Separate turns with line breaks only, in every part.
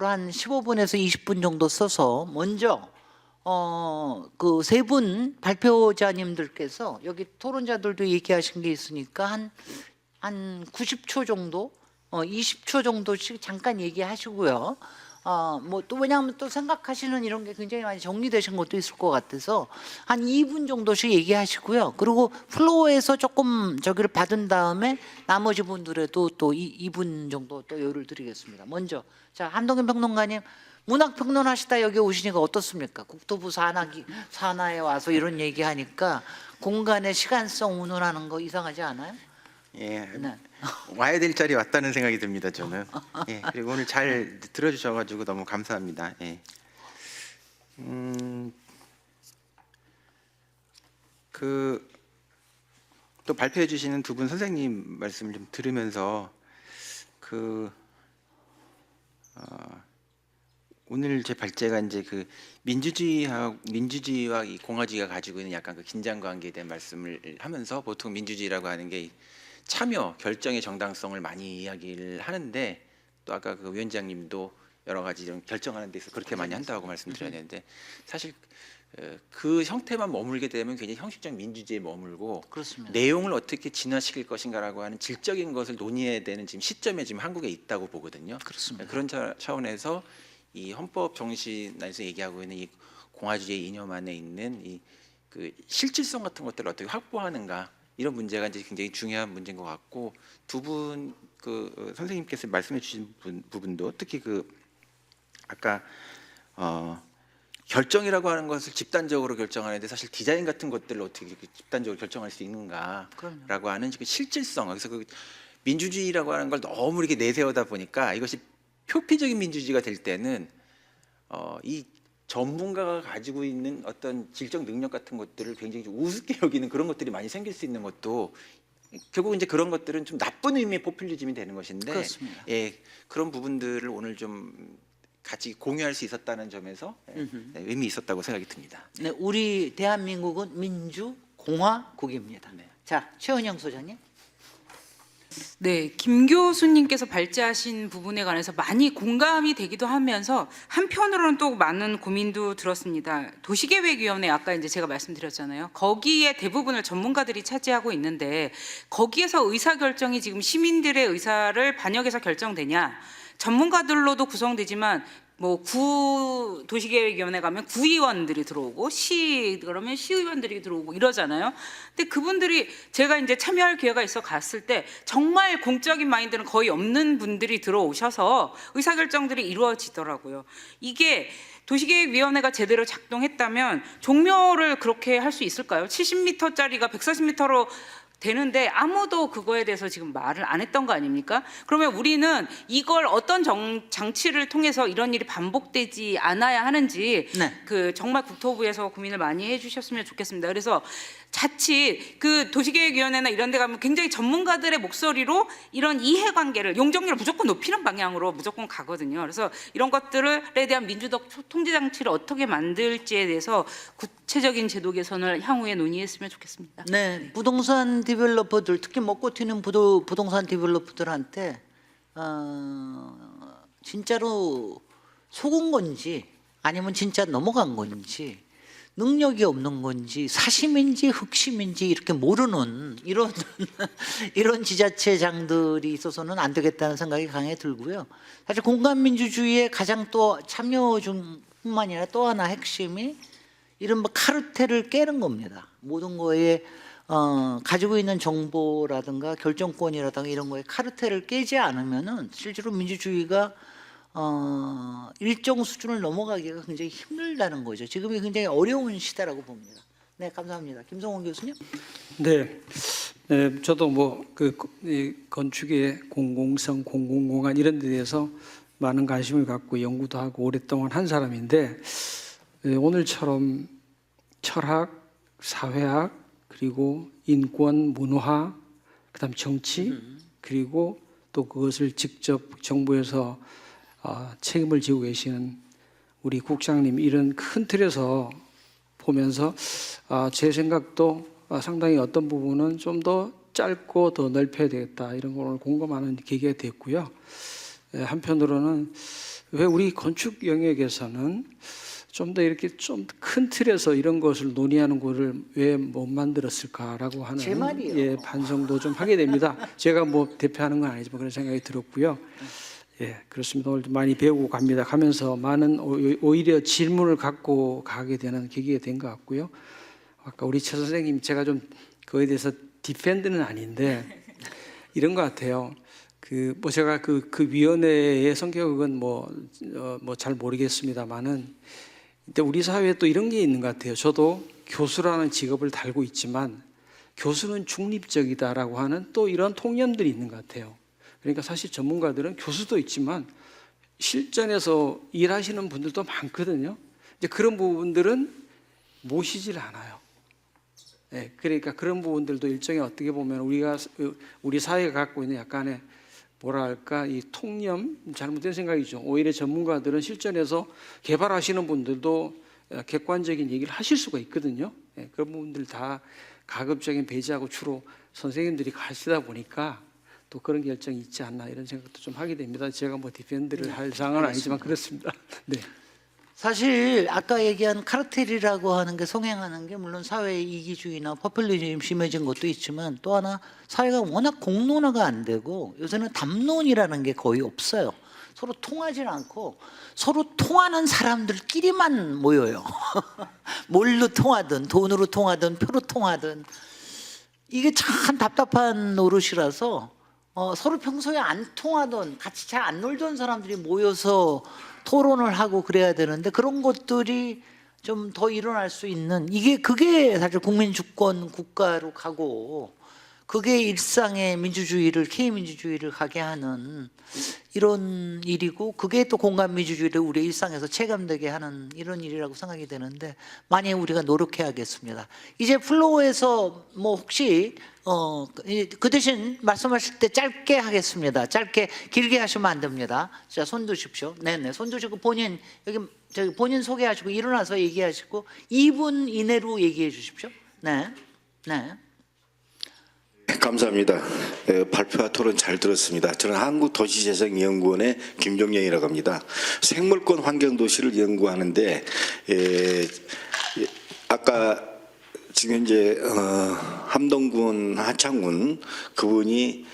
앞으로 한 15분에서 20분 정도 써서 먼저 그 세 분 발표자님들께서 여기 토론자들도 얘기하신 게 있으니까 한 90초 정도, 20초 정도씩 잠깐 얘기하시고요. 뭐 또 왜냐하면 또 생각하시는 이런 게 굉장히 많이 정리되신 것도 있을 것 같아서 한 2분 정도씩 얘기하시고요. 그리고 플로어에서 조금 저기를 받은 다음에 나머지 분들에도 또 2분 정도 또 여유를 드리겠습니다. 먼저 자, 한동현 평론가님, 문학 평론하시다 여기 오시니까 어떻습니까? 국토부 산하에 와서 이런 얘기하니까 공간의 시간성 운운하는 거 이상하지 않아요?
예,
네.
와야 될 자리에 왔다는 생각이 듭니다. 저는. 예, 그리고 오늘 잘 들어주셔가지고 너무 감사합니다. 예. 또 발표해 주시는 두 분 선생님 말씀을 좀 들으면서 오늘 제 발제가 이제 그 민주주의와 이 공화주의가 가지고 있는 약간 그 긴장 관계에 대한 말씀을 하면서, 보통 민주주의라고 하는 게 참여, 결정의 정당성을 많이 이야기를 하는데, 또 아까 그 위원장님도 여러 가지 좀 결정하는 데서 그렇게 많이 한다고 말씀드렸는데, 사실 그 형태만 머물게 되면 굉장히 형식적 민주주의에 머물고,
그렇습니다.
내용을 어떻게 진화시킬 것인가라고 하는 질적인 것을 논의해야 되는 지금 시점에 지금 한국에 있다고 보거든요.
그렇습니다.
그런 차원에서 이 헌법 정신에서 얘기하고 있는 이 공화주의 이념 안에 있는 이 그 실질성 같은 것들을 어떻게 확보하는가, 이런 문제가 이제 굉장히 중요한 문제인 것 같고, 두 분 그 선생님께서 말씀해 주신 부분도 특히 그 아까 결정이라고 하는 것을 집단적으로 결정하는데, 사실 디자인 같은 것들을 어떻게 집단적으로 결정할 수 있는가라고 하는 그 실질성, 그래서 그 민주주의라고 하는 걸 너무 이렇게 내세우다 보니까 이것이 표피적인 민주주의가 될 때는 이 전문가가 가지고 있는 어떤 질적 능력 같은 것들을 굉장히 좀 우습게 여기는 그런 것들이 많이 생길 수 있는 것도, 결국 이제 그런 것들은 좀 나쁜 의미의 포퓰리즘이 되는 것인데,
그렇습니다.
예, 그런 부분들을 오늘 좀 같이 공유할 수 있었다는 점에서 의미 있었다고 생각이 듭니다.
네, 우리 대한민국은 민주공화국입니다.
네.
자, 최은영 소장님.
네, 김 교수님께서 발제하신 부분에 관해서 많이 공감이 되기도 하면서 한편으로는 또 많은 고민도 들었습니다. 도시계획위원회, 아까 이제 제가 말씀드렸잖아요. 거기에 대부분을 전문가들이 차지하고 있는데, 거기에서 의사결정이 지금 시민들의 의사를 반영해서 결정되냐? 전문가들로도 구성되지만 뭐 구 도시계획위원회 가면 구의원들이 들어오고, 시 그러면 시의원들이 들어오고 이러잖아요. 근데 그분들이 제가 이제 참여할 기회가 있어 갔을 때 정말 공적인 마인드는 거의 없는 분들이 들어오셔서 의사결정들이 이루어지더라고요. 이게 도시계획위원회가 제대로 작동했다면 종묘를 그렇게 할 수 있을까요? 70m짜리가 140m로 되는데 아무도 그거에 대해서 지금 말을 안 했던 거 아닙니까? 그러면 우리는 이걸 어떤 장치를 통해서 이런 일이 반복되지 않아야 하는지,
네.
그 정말 국토부에서 고민을 많이 해주셨으면 좋겠습니다. 그래서 자칫 그 도시계획위원회나 이런 데 가면 굉장히 전문가들의 목소리로 이런 이해관계를, 용적률을 무조건 높이는 방향으로 무조건 가거든요. 그래서 이런 것들에 대한 민주적 통제장치를 어떻게 만들지에 대해서 구체적인 제도 개선을 향후에 논의했으면 좋겠습니다.
네, 부동산 디벨로퍼들, 특히 먹고 튀는 부동산 디벨로퍼들한테 진짜로 속은 건지 아니면 진짜 넘어간 건지, 능력이 없는 건지 사심인지 흑심인지 이렇게 모르는 이런 지자체장들이 있어서는 안 되겠다는 생각이 강하게 들고요. 사실 공간민주주의의 가장 또 참여 중뿐만 아니라 또 하나 핵심이 이른바 카르텔을 깨는 겁니다. 모든 거에 가지고 있는 정보라든가 결정권이라든가 이런 거에 카르텔을 깨지 않으면은 실제로 민주주의가 일정 수준을 넘어가기가 굉장히 힘들다는 거죠. 지금이 굉장히 어려운 시대라고 봅니다. 네, 감사합니다. 김성원 교수님.
네, 저도 뭐 그 건축의 공공성, 공공공간 이런 데 대해서 많은 관심을 갖고 연구도 하고 오랫동안 한 사람인데, 오늘처럼 철학, 사회학, 그리고 인권, 문화, 그다음 정치, 그리고 또 그것을 직접 정부에서 책임을 지고 계시는 우리 국장님, 이런 큰 틀에서 보면서 제 생각도 상당히 어떤 부분은 좀 더 짧고 더 넓혀야 되겠다, 이런 걸 공감하는 계기가 됐고요. 한편으로는 왜 우리 건축 영역에서는 좀 더 이렇게 좀 큰 틀에서 이런 것을 논의하는 거를 왜 못 만들었을까라고 하는
제 말이에요.
예, 반성도 좀 하게 됩니다. 제가 뭐 대표하는 건 아니지만 그런 생각이 들었고요. 예, 그렇습니다. 오늘 많이 배우고 갑니다. 가면서 많은 오히려 질문을 갖고 가게 되는 계기가 된 것 같고요. 아까 우리 최 선생님 제가 좀 그거에 대해서 디펜드는 아닌데 이런 것 같아요. 뭐 제가 그 위원회의 성격은 뭐 잘 모르겠습니다만은 근데 우리 사회에 또 이런 게 있는 것 같아요. 저도 교수라는 직업을 달고 있지만 교수는 중립적이다라고 하는 또 이런 통념들이 있는 것 같아요. 그러니까 사실 전문가들은 교수도 있지만 실전에서 일하시는 분들도 많거든요. 이제 그런 부분들은 모시질 않아요. 네, 그러니까 그런 부분들도 일종의 어떻게 보면 우리 사회가 갖고 있는 약간의 뭐랄까 이 통념 잘못된 생각이죠. 오히려 전문가들은 실전에서 개발하시는 분들도 객관적인 얘기를 하실 수가 있거든요. 네, 그런 부분들 다 가급적인 배제하고 주로 선생님들이 가시다 보니까 또 그런 결정이 있지 않나 이런 생각도 좀 하게 됩니다. 제가 뭐 디펜드를 할 상은 아니지만 그렇습니다. 네.
사실 아까 얘기한 카르텔이라고 하는 게 성행하는 게 물론 사회 이기주의나 포퓰리즘 심해진 것도 있지만 또 하나 사회가 워낙 공론화가 안 되고 요새는 담론이라는 게 거의 없어요. 서로 통하지 않고 서로 통하는 사람들끼리만 모여요. 뭘로 통하든 돈으로 통하든 표로 통하든 이게 참 답답한 노릇이라서 서로 평소에 안 통하던 같이 잘 안 놀던 사람들이 모여서 토론을 하고 그래야 되는데 그런 것들이 좀 더 일어날 수 있는 그게 사실 국민 주권 국가로 가고 그게 일상의 민주주의를 K민주주의를 가게 하는 이런 일이고 그게 또 공감민주주의를 우리 일상에서 체감되게 하는 이런 일이라고 생각이 되는데 많이 우리가 노력해야겠습니다. 이제 플로어에서 뭐 혹시 그 대신 말씀하실 때 짧게 하겠습니다. 짧게 길게 하시면 안 됩니다. 자, 손 드십시오. 네네, 손 드시고 본인 소개하시고 일어나서 얘기하시고 2분 이내로 얘기해 주십시오. 네, 네.
감사합니다. 발표와 토론 잘 들었습니다. 저는 한국도시재생연구원의 김종영이라고 합니다. 생물권 환경도시를 연구하는데 아까 지금 현재 함동군 하창군 그분이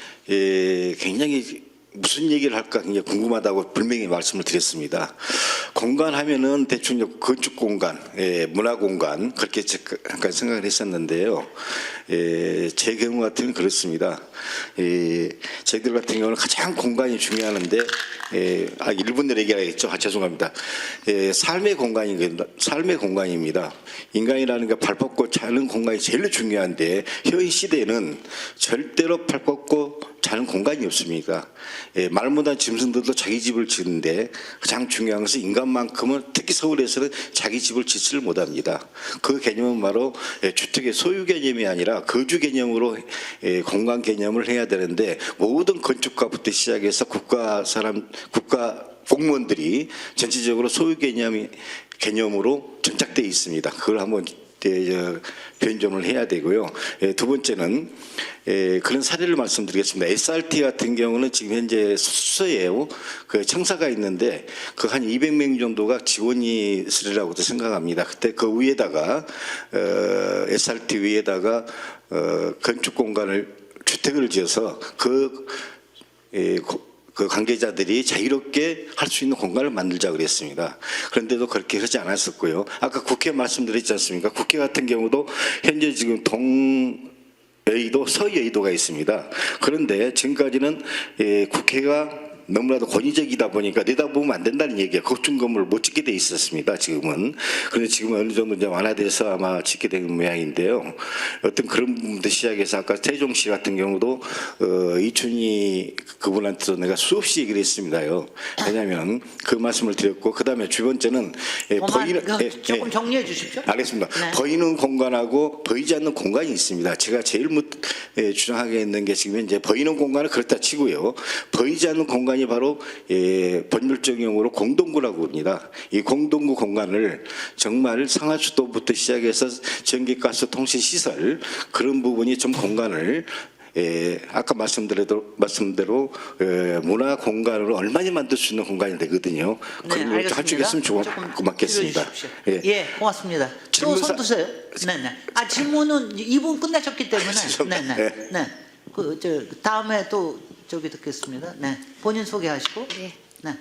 굉장히 무슨 얘기를 할까 굉장히 궁금하다고 분명히 말씀을 드렸습니다. 공간 하면은 대충 건축 공간, 문화 공간 그렇게 잠깐 생각을 했었는데요. 제 경우 같은 경우는 그렇습니다. 저희들 같은 경우는 가장 공간이 중요한데 1분 내로 얘기하겠죠. 죄송합니다. 삶의 공간입니다. 인간이라는 게 발 뻗고 자는 공간이 제일 중요한데 현 시대는 절대로 발 뻗고 자는 공간이 없습니다. 말 못한 짐승들도 자기 집을 짓는데 가장 중요한 것은 인간만큼은 특히 서울에서는 자기 집을 짓지를 못합니다. 그 개념은 바로 주택의 소유 개념이 아니라 거주 개념으로 공간 개념을 해야 되는데 모든 건축가부터 시작해서 국가 공무원들이 전체적으로 소유 개념으로 전착되어 있습니다. 그걸 한번 변경을 해야 되고요. 두 번째는 그런 사례를 말씀드리겠습니다. SRT 같은 경우는 지금 현재 수서예요. 그 청사가 있는데 그 한 200명 정도가 직원이 있으리라고도 생각합니다. 그때 그 위에다가 SRT 위에다가 건축 공간을 주택을 지어서 그 관계자들이 자유롭게 할 수 있는 공간을 만들자 그랬습니다. 그런데도 그렇게 하지 않았었고요. 아까 국회 말씀드렸지 않습니까? 국회 같은 경우도 현재 지금 동여의도, 서여의도가 있습니다. 그런데 지금까지는 국회가 너무나도 권위적이다 보니까 내다보면 안 된다는 얘기가 걱정 건물을 못 짓게 돼 있었습니다. 지금은. 그런데 지금 어느 정도 이제 완화돼서 아마 짓게 된 모양인데요. 어떤 그런 부분부터 시작해서 아까 세종시 같은 경우도 이춘희 그분한테도 내가 수없이 얘기를 했습니다요. 왜냐하면 그 말씀을 드렸고 그 다음에 두 번째는
조금 정리해 주십시오.
알겠습니다.
네.
보이는 공간하고 보이지 않는 공간이 있습니다. 제가 제일 주장하게 있는 게 지금 이제 보이는 공간은 그렇다 치고요. 보이지 않는 공간이 바로 법률적 용어로 공동구라고 합니다. 이 공동구 공간을 정말 상하수도부터 시작해서 전기가스 통신 시설 그런 부분이 좀 공간을 아까 말씀대로 문화 공간으로 얼마나 만들 수 있는 공간이 되거든요. 그런 걸좀 할수있으면
조금
고맙겠습니다.
줄여주십시오. 예, 고맙습니다. 또 손 드세요. 네네. 아 질문은 2분 끝나셨기 때문에.
죄송합니다.
네네. 네. 저 다음에 또 저기 듣겠습니다. 네. 본인 소개하시고.
네.
네.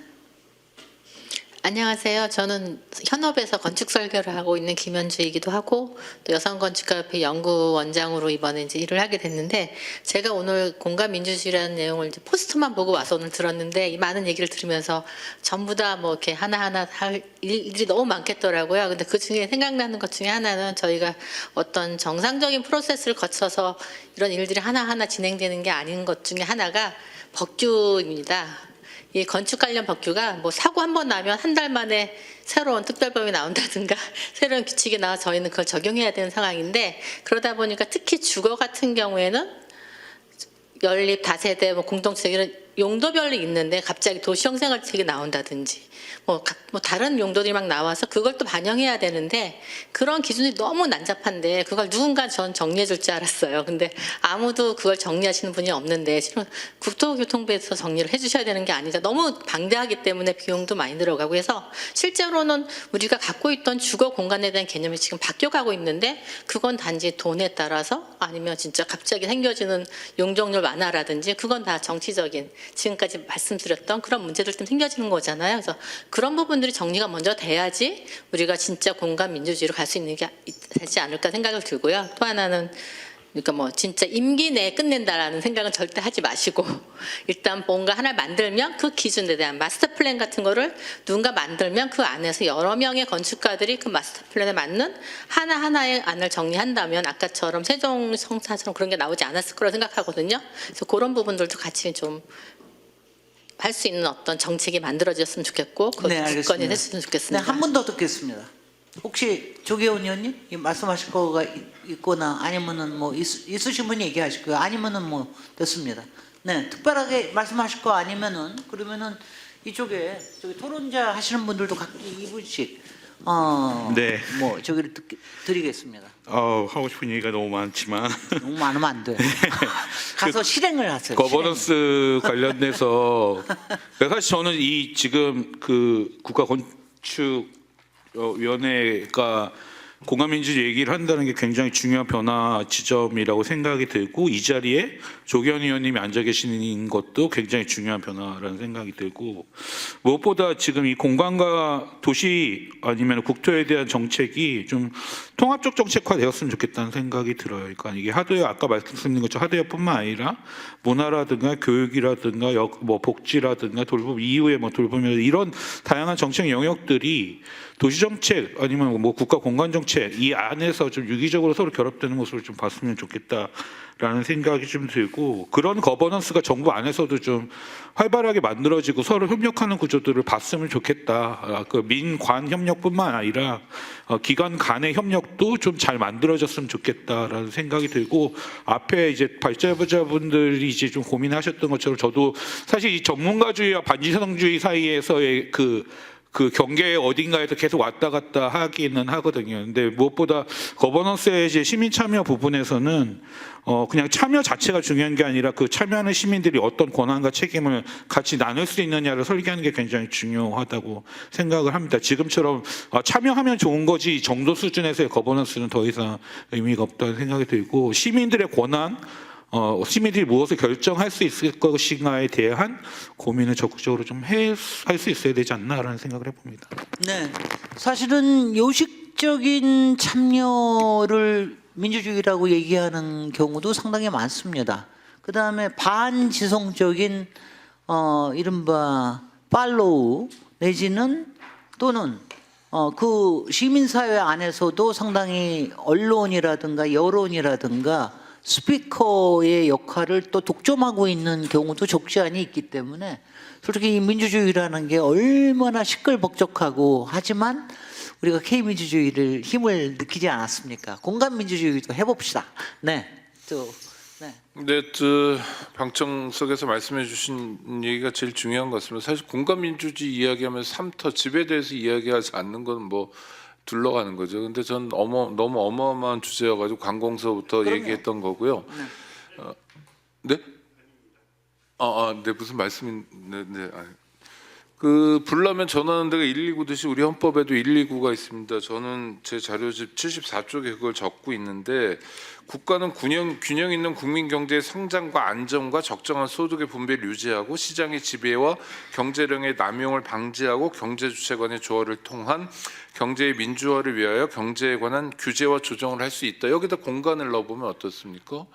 안녕하세요. 저는 현업에서 건축 설계를 하고 있는 김현주이기도 하고 또 여성건축가협회 연구원장으로 이번에 이제 일을 하게 됐는데 제가 오늘 공감민주주의라는 내용을 이제 포스트만 보고 와서 오늘 들었는데 이 많은 얘기를 들으면서 전부 다 뭐 이렇게 하나하나 할 일들이 너무 많겠더라고요. 근데 그 중에 생각나는 것 중에 하나는 저희가 어떤 정상적인 프로세스를 거쳐서 이런 일들이 하나하나 진행되는 게 아닌 것 중에 하나가 법규입니다. 이 건축 관련 법규가 뭐 사고 한 번 나면 한 달 만에 새로운 특별법이 나온다든가 새로운 규칙이 나와 저희는 그걸 적용해야 되는 상황인데 그러다 보니까 특히 주거 같은 경우에는 연립, 다세대, 뭐 공동체 이런 용도별로 있는데 갑자기 도시형생활책이 나온다든지 뭐 다른 용도들이 막 나와서 그걸 또 반영해야 되는데 그런 기준이 너무 난잡한데 그걸 누군가 전 정리해 줄 줄 알았어요. 근데 아무도 그걸 정리하시는 분이 없는데 실은 국토교통부에서 정리를 해주셔야 되는 게 아니라 너무 방대하기 때문에 비용도 많이 들어가고 해서 실제로는 우리가 갖고 있던 주거 공간에 대한 개념이 지금 바뀌어가고 있는데 그건 단지 돈에 따라서 아니면 진짜 갑자기 생겨지는 용적률 완화라든지 그건 다 정치적인 지금까지 말씀드렸던 그런 문제들 때문에 생겨지는 거잖아요. 그래서 그런 부분들이 정리가 먼저 돼야지 우리가 진짜 공감 민주주의로 갈 수 있는 게 되지 않을까 생각을 들고요. 또 하나는 그러니까 뭐 진짜 임기 내에 끝낸다라는 생각은 절대 하지 마시고 일단 뭔가 하나 만들면 그 기준에 대한 마스터 플랜 같은 거를 누군가 만들면 그 안에서 여러 명의 건축가들이 그 마스터 플랜에 맞는 하나하나의 안을 정리한다면 아까처럼 세종성사처럼 그런 게 나오지 않았을 거라고 생각하거든요. 그래서 그런 부분들도 같이 좀 할 수 있는 어떤 정책이 만들어졌으면 좋겠고 그 주권이 됐으면 좋겠습니다.
네, 한 분 더 듣겠습니다. 혹시 조계원 의원님 말씀하실 거가 있거나 아니면은 뭐 있으신 분이 얘기하실 거예요. 아니면은 뭐 됐습니다. 네, 특별하게 말씀하실 거 아니면은 그러면은 이쪽에 저기 토론자 하시는 분들도 각기 2분씩
네.
뭐 저기를 드리겠습니다.
하고 싶은 얘기가 너무 많지만
너무 많으면 안 돼. 가서 실행을 하세요.
거버넌스 관련돼서 사실 저는 이 지금 그 국가건축위원회가 공감민주주의 얘기를 한다는 게 굉장히 중요한 변화 지점이라고 생각이 들고 이 자리에 조계원 의원님이 앉아 계시는 것도 굉장히 중요한 변화라는 생각이 들고 무엇보다 지금 이 공간과 도시 아니면 국토에 대한 정책이 좀 통합적 정책화되었으면 좋겠다는 생각이 들어요. 그러니까 이게 하드웨어 아까 말씀드린 것처럼 하드웨어뿐만 아니라 문화라든가 교육이라든가 뭐 복지라든가 돌봄 이후에 뭐 돌보면 이런 다양한 정책 영역들이 도시정책 아니면 뭐 국가 공간정책 이 안에서 좀 유기적으로 서로 결합되는 모습을 좀 봤으면 좋겠다라는 생각이 좀 들고 그런 거버넌스가 정부 안에서도 좀 활발하게 만들어지고 서로 협력하는 구조들을 봤으면 좋겠다. 그 민관 협력뿐만 아니라 기관 간의 협력도 좀 잘 만들어졌으면 좋겠다라는 생각이 들고 앞에 이제 발제자분들이 이제 좀 고민하셨던 것처럼 저도 사실 이 전문가주의와 반지성주의 사이에서의 그 경계 어딘가에서 계속 왔다 갔다 하기는 하거든요. 근데 무엇보다 거버넌스의 이제 시민 참여 부분에서는 그냥 참여 자체가 중요한 게 아니라 그 참여하는 시민들이 어떤 권한과 책임을 같이 나눌 수 있느냐를 설계하는 게 굉장히 중요하다고 생각을 합니다. 지금처럼 참여하면 좋은 거지 이 정도 수준에서의 거버넌스는 더 이상 의미가 없다는 생각이 들고 시민들의 권한 시민들이 무엇을 결정할 수 있을 것인가에 대한 고민을 적극적으로 좀 할 수 있어야 되지 않나라는 생각을 해봅니다.
네, 사실은 요식적인 참여를 민주주의라고 얘기하는 경우도 상당히 많습니다. 그 다음에 반지성적인 이른바 팔로우 내지는 또는 그 시민사회 안에서도 상당히 언론이라든가 여론이라든가 스피커의 역할을 또 독점하고 있는 경우도 적지 않이 있기 때문에 솔직히 이 민주주의라는 게 얼마나 시끌벅적하고 하지만 우리가 K민주주의를 힘을 느끼지 않았습니까? 공감민주주의도 해봅시다. 네, 네.
네, 방청석에서 말씀해 주신 얘기가 제일 중요한 것 같습니다. 사실 공감민주주의 이야기하면 삼터 집에 대해서 이야기하지 않는 건 뭐 둘러가는 거죠. 근데 전 너무 어마어마한 주제여가지고 관공서부터
그럼요.
얘기했던 거고요. 네? 네 무슨 말씀인 네. 그 불나면 전화하는 데가 119듯이 우리 헌법에도 119가 있습니다. 저는 제 자료집 74쪽에 그걸 적고 있는데 국가는 균형 있는 국민 경제의 성장과 안정과 적정한 소득의 분배를 유지하고 시장의 지배와 경제력의 남용을 방지하고 경제 주체 간의 조화를 통한 경제의 민주화를 위하여 경제에 관한 규제와 조정을 할 수 있다. 여기다 공간을 넣어보면 어떻습니까?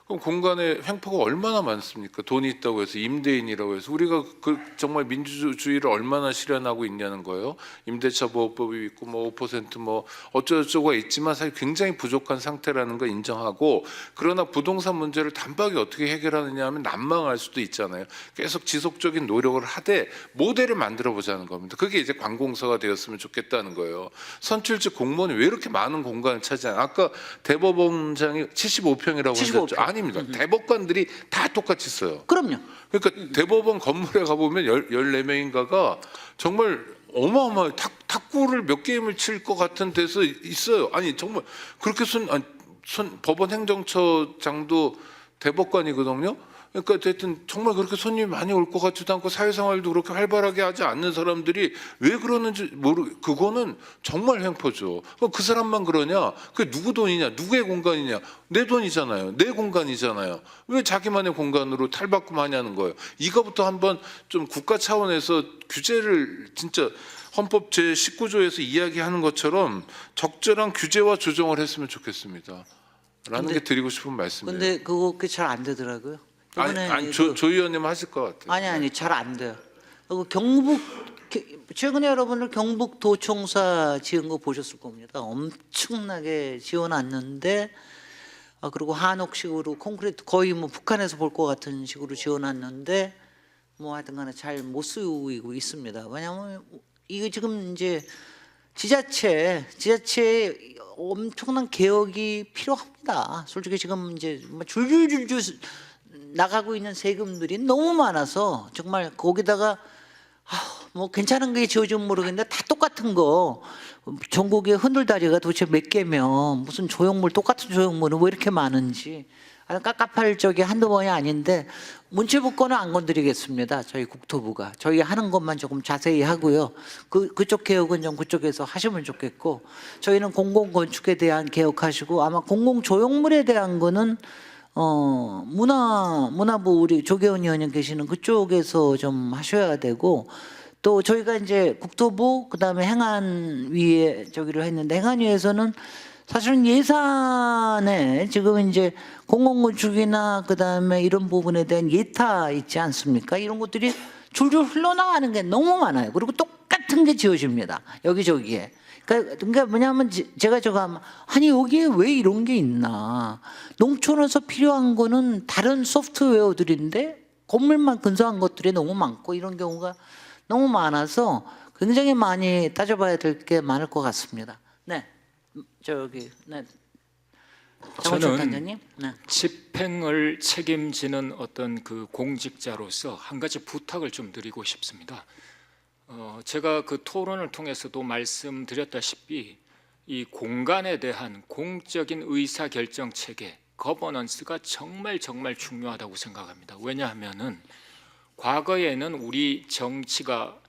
그럼 공간에 횡포가 얼마나 많습니까? 돈이 있다고 해서 임대인이라고 해서 우리가 그 정말 민주주의를 얼마나 실현하고 있냐는 거예요. 임대차 보호법이 있고 뭐 5% 뭐 어쩌고저쩌고가 있지만 사실 굉장히 부족한 상태라는 거 인정하고 그러나 부동산 문제를 단박에 어떻게 해결하느냐 하면 난망할 수도 있잖아요. 계속 지속적인 노력을 하되 모델을 만들어 보자는 겁니다. 그게 이제 관공서가 되었으면 좋겠다는 거예요. 선출직 공무원이 왜 이렇게 많은 공간을 차지하냐. 아까 대법원장이 75평이라고
75평.
하셨죠. 아닙니다. 대법관들이 다 똑같이 써요.
그럼요.
그러니까 대법원 건물에 가보면 14명인가가 정말 어마어마한 탁구를 몇 게임을 칠 것 같은 데서 있어요. 아니 정말 그렇게 법원 행정처장도 대법관이거든요. 그러니까 하여튼 정말 그렇게 손님이 많이 올 것 같지도 않고 사회생활도 그렇게 활발하게 하지 않는 사람들이 왜 그러는지 그거는 정말 횡포죠. 그럼 그 사람만 그러냐? 그게 누구 돈이냐? 누구의 공간이냐? 내 돈이잖아요. 내 공간이잖아요. 왜 자기만의 공간으로 탈바꿈하냐는 거예요. 이거부터 한번 좀 국가 차원에서 규제를 진짜 헌법 제19조에서 이야기하는 것처럼 적절한 규제와 조정을 했으면 좋겠습니다. 라는 게 드리고 싶은 말씀이에요.
근데 그거 잘 안 되더라고요. 이번에
조 의원님 하실 것 같아요.
아니 잘 안 돼요. 경북 최근에 여러분들 경북도청사 지은 거 보셨을 겁니다. 엄청나게 지어놨는데 그리고 한옥식으로 콘크리트 거의 뭐 북한에서 볼 것 같은 식으로 지어놨는데 뭐 하여튼간에 잘 못 쓰이고 있습니다. 왜냐하면 이거 지금 이제 지자체 엄청난 개혁이 필요합니다. 솔직히 지금 이제 줄줄줄줄 나가고 있는 세금들이 너무 많아서 정말 거기다가 뭐 괜찮은 게 지어지면 모르겠는데 다 똑같은 거 전국의 흔들다리가 도대체 몇 개면 무슨 조형물 똑같은 조형물은 왜 이렇게 많은지 깝깝할 적이 한두 번이 아닌데 문체부 거는 안 건드리겠습니다. 저희 국토부가 저희 하는 것만 조금 자세히 하고요. 그쪽 개혁은 좀 그쪽에서 하시면 좋겠고 저희는 공공건축에 대한 개혁하시고 아마 공공조형물에 대한 거는 문화부 우리 조계원 의원님 계시는 그쪽에서 좀 하셔야 되고 또 저희가 이제 국토부 그다음에 행안위에 저기를 했는데 행안위에서는 사실은 예산에 지금 이제 공공건축이나 그다음에 이런 부분에 대한 예타 있지 않습니까? 이런 것들이 줄줄 흘러나가는 게 너무 많아요. 그리고 똑같은 게 지어집니다. 여기저기에. 그러니까 뭐냐면 제가 아니 여기에 왜 이런 게 있나? 농촌에서 필요한 거는 다른 소프트웨어들인데 건물만 근사한 것들이 너무 많고 이런 경우가 너무 많아서 굉장히 많이 따져봐야 될 게 많을 것 같습니다. 네, 네.
저는
네.
집행을 책임지는 어떤 그 공직자로서 한 가지 부탁을 좀 드리고 싶습니다. 제가 그 토론을 통해서도 말씀드렸다시피 이 공간에 대한 공적인 의사결정 체계, 거버넌스가 정말 중요하다고 생각합니다. 왜냐하면은 과거에는 우리 정치가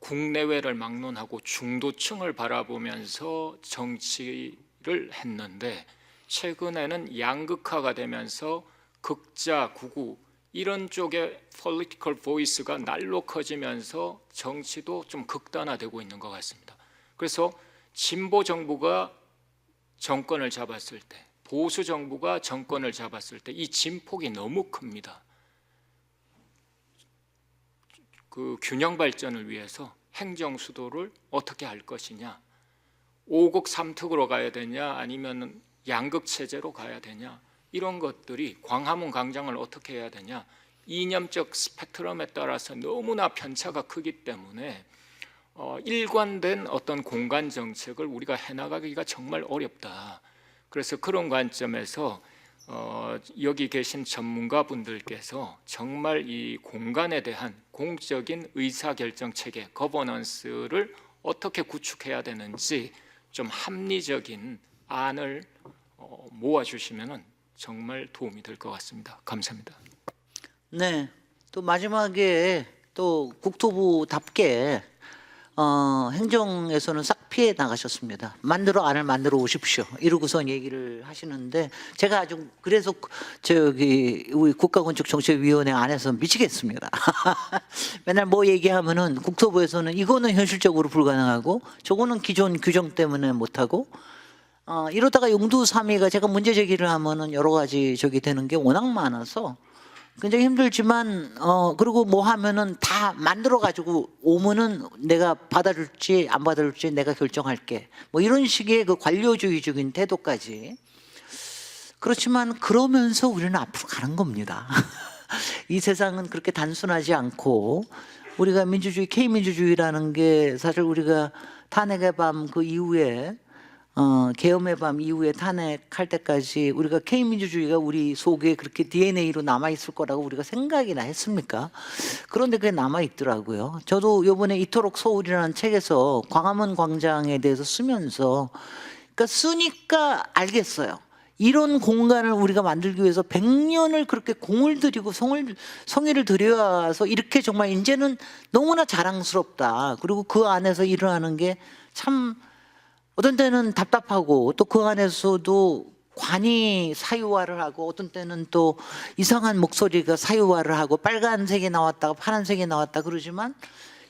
국내외를 막론하고 중도층을 바라보면서 정치를 했는데 최근에는 양극화가 되면서 극자, 극우 이런 쪽의 political voice가 날로 커지면서 정치도 좀 극단화되고 있는 것 같습니다. 그래서 진보 정부가 정권을 잡았을 때, 보수 정부가 정권을 잡았을 때 이 진폭이 너무 큽니다. 그 균형 발전을 위해서 행정 수도를 어떻게 할 것이냐, 5곡 3특으로 가야 되냐, 아니면 양극 체제로 가야 되냐, 이런 것들이 광화문 광장을 어떻게 해야 되냐, 이념적 스펙트럼에 따라서 너무나 편차가 크기 때문에 일관된 어떤 공간 정책을 우리가 해나가기가 정말 어렵다. 그래서 그런 관점에서 여기 계신 전문가분들께서 정말 이 공간에 대한 공적인 의사결정 체계, 거버넌스를 어떻게 구축해야 되는지 좀 합리적인 안을 모아주시면 정말 도움이 될 것 같습니다. 감사합니다.
네. 또 마지막에 또 국토부답게 행정에서는 싹 피해 나가셨습니다. 안을 만들어 오십시오. 이러고선 얘기를 하시는데 제가 아주 그래서 우리 국가건축정책위원회 안에서 미치겠습니다. 맨날 뭐 얘기하면은 국토부에서는 이거는 현실적으로 불가능하고 저거는 기존 규정 때문에 못하고 이러다가 용도 3위가 제가 문제 제기를 하면은 여러 가지 되는 게 워낙 많아서 굉장히 힘들지만 그리고 뭐 하면은 다 만들어 가지고 오면은 내가 받아줄지 안 받아줄지 내가 결정할게 뭐 이런 식의 그 관료주의적인 태도까지. 그렇지만 그러면서 우리는 앞으로 가는 겁니다. 이 세상은 그렇게 단순하지 않고 우리가 민주주의 K민주주의라는 게 사실 우리가 탄핵의 밤 그 이후에 계엄의 밤 이후에 탄핵할 때까지 우리가 K민주주의가 우리 속에 그렇게 DNA로 남아있을 거라고 우리가 생각이나 했습니까? 그런데 그게 남아있더라고요. 저도 요번에 이토록 서울이라는 책에서 광화문 광장에 대해서 쓰면서 그러니까 쓰니까 알겠어요. 이런 공간을 우리가 만들기 위해서 100년을 그렇게 공을 들이고 성의를 들여와서 이렇게 정말 이제는 너무나 자랑스럽다. 그리고 그 안에서 일어나는 게 참 어떤 때는 답답하고 또 그 안에서도 관이 사유화를 하고 어떤 때는 또 이상한 목소리가 사유화를 하고 빨간색이 나왔다가 파란색이 나왔다 그러지만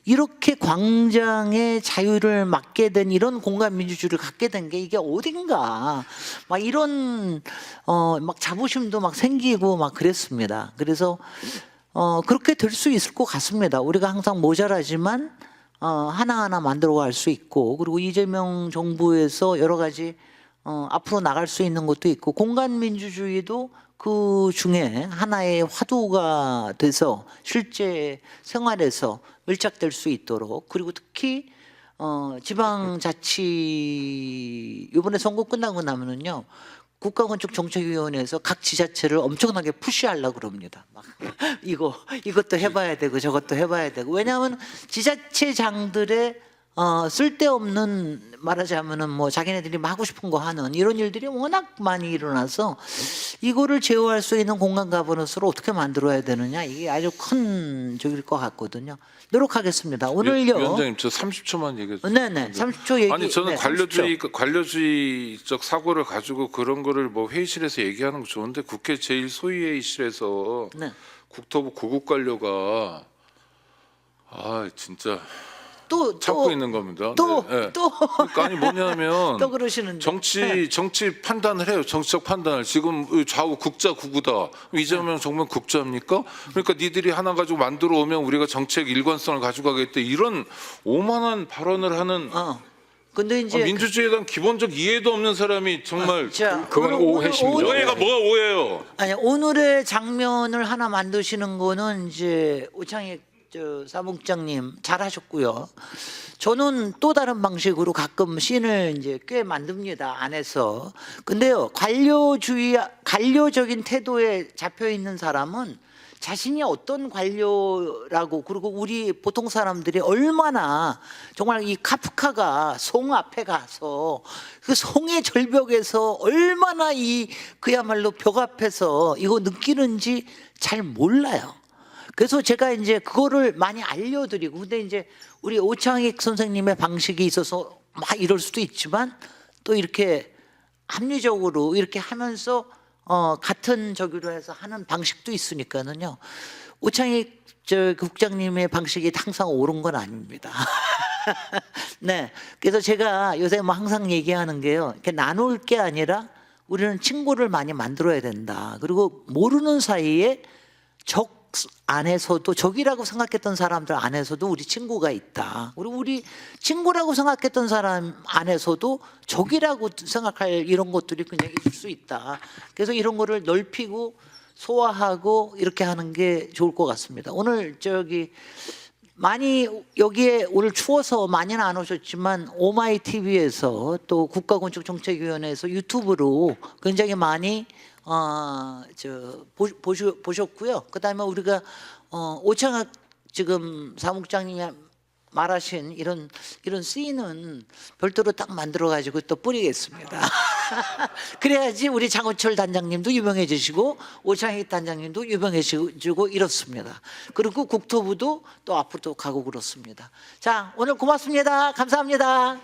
이렇게 광장의 자유를 맡게 된 이런 공간 민주주의를 갖게 된 게 이게 어딘가 막 이런 막 자부심도 막 생기고 막 그랬습니다. 그래서 그렇게 될 수 있을 것 같습니다. 우리가 항상 모자라지만 하나하나 만들어 갈 수 있고 그리고 이재명 정부에서 여러 가지 앞으로 나갈 수 있는 것도 있고 공간 민주주의도 그 중에 하나의 화두가 돼서 실제 생활에서 밀착될 수 있도록 그리고 특히 지방자치 이번에 선거 끝나고 나면은요 국가건축정책위원회에서 각 지자체를 엄청나게 푸시하려고 그럽니다. 막 이것도 해봐야 되고 저것도 해봐야 되고 왜냐하면 지자체장들의 쓸데없는 말하자면은 뭐 자기네들이 하고 싶은 거 하는 이런 일들이 워낙 많이 일어나서 이거를 제어할 수 있는 공간 가버넌스를 어떻게 만들어야 되느냐 이게 아주 큰 적일 것 같거든요. 노력하겠습니다. 오늘요.
위원장님 저 30초만 얘기해 주세요.
네네. 30초 얘기.
아니 저는
네, 30초.
관료주의적 사고를 가지고 그런 거를 뭐 회의실에서 얘기하는 거 좋은데 국회 제1소위회의실에서
네.
국토부 고급 관료가 진짜
또
참고 있는 겁니다.
또
네. 그러니까 아니 뭐냐면
또 그러시는데.
정치 판단을 해요. 정치적 판단을. 지금 좌우 국자 구구다. 이재명 정부는 국자입니까? 그러니까 니들이 하나 가지고 만들어 오면 우리가 정책 일관성을 가져가겠다. 이런 오만한 발언을 하는
근데 이제
민주주의에 대한 기본적 이해도 없는 사람이 정말
자,
그건 오해십니다.
오해가 뭐가 오해예요?
아니 오늘의 장면을 하나 만드시는 거는 이제 오창익 사무국장님 잘하셨고요. 저는 또 다른 방식으로 가끔 씬을 이제 꽤 만듭니다 안에서. 근데요 관료적인 태도에 잡혀 있는 사람은 자신이 어떤 관료라고 그리고 우리 보통 사람들이 얼마나 정말 이 카프카가 송 앞에 가서 그 송의 절벽에서 얼마나 그야말로 벽 앞에서 이거 느끼는지 잘 몰라요. 그래서 제가 이제 그거를 많이 알려드리고 근데 이제 우리 오창익 선생님의 방식이 있어서 막 이럴 수도 있지만 또 이렇게 합리적으로 이렇게 하면서 같은 저기로 해서 하는 방식도 있으니까는요. 오창익 국장님의 방식이 항상 옳은 건 아닙니다. 네, 그래서 제가 요새 뭐 항상 얘기하는 게요. 이렇게 나눌 게 아니라 우리는 친구를 많이 만들어야 된다. 그리고 모르는 사이에 적 안에서도 적이라고 생각했던 사람들 안에서도 우리 친구가 있다. 우리 친구라고 생각했던 사람 안에서도 적이라고 생각할 이런 것들이 그냥 있을 수 있다. 그래서 이런 거를 넓히고 소화하고 이렇게 하는 게 좋을 것 같습니다. 오늘 많이 여기에 오늘 추워서 많이는 안 오셨지만 오마이 TV에서 또 국가건축정책위원회에서 유튜브로 굉장히 많이 보셨고요. 그다음에 우리가 오창학 지금 사무국장님이 말하신 이런 씬은 별도로 딱 만들어 가지고 또 뿌리겠습니다. 그래야지 우리 장호철 단장님도 유명해지시고 오창익 단장님도 유명해지고 이렇습니다. 그리고 국토부도 또 앞으로 또 가고 그렇습니다. 자, 오늘 고맙습니다. 감사합니다.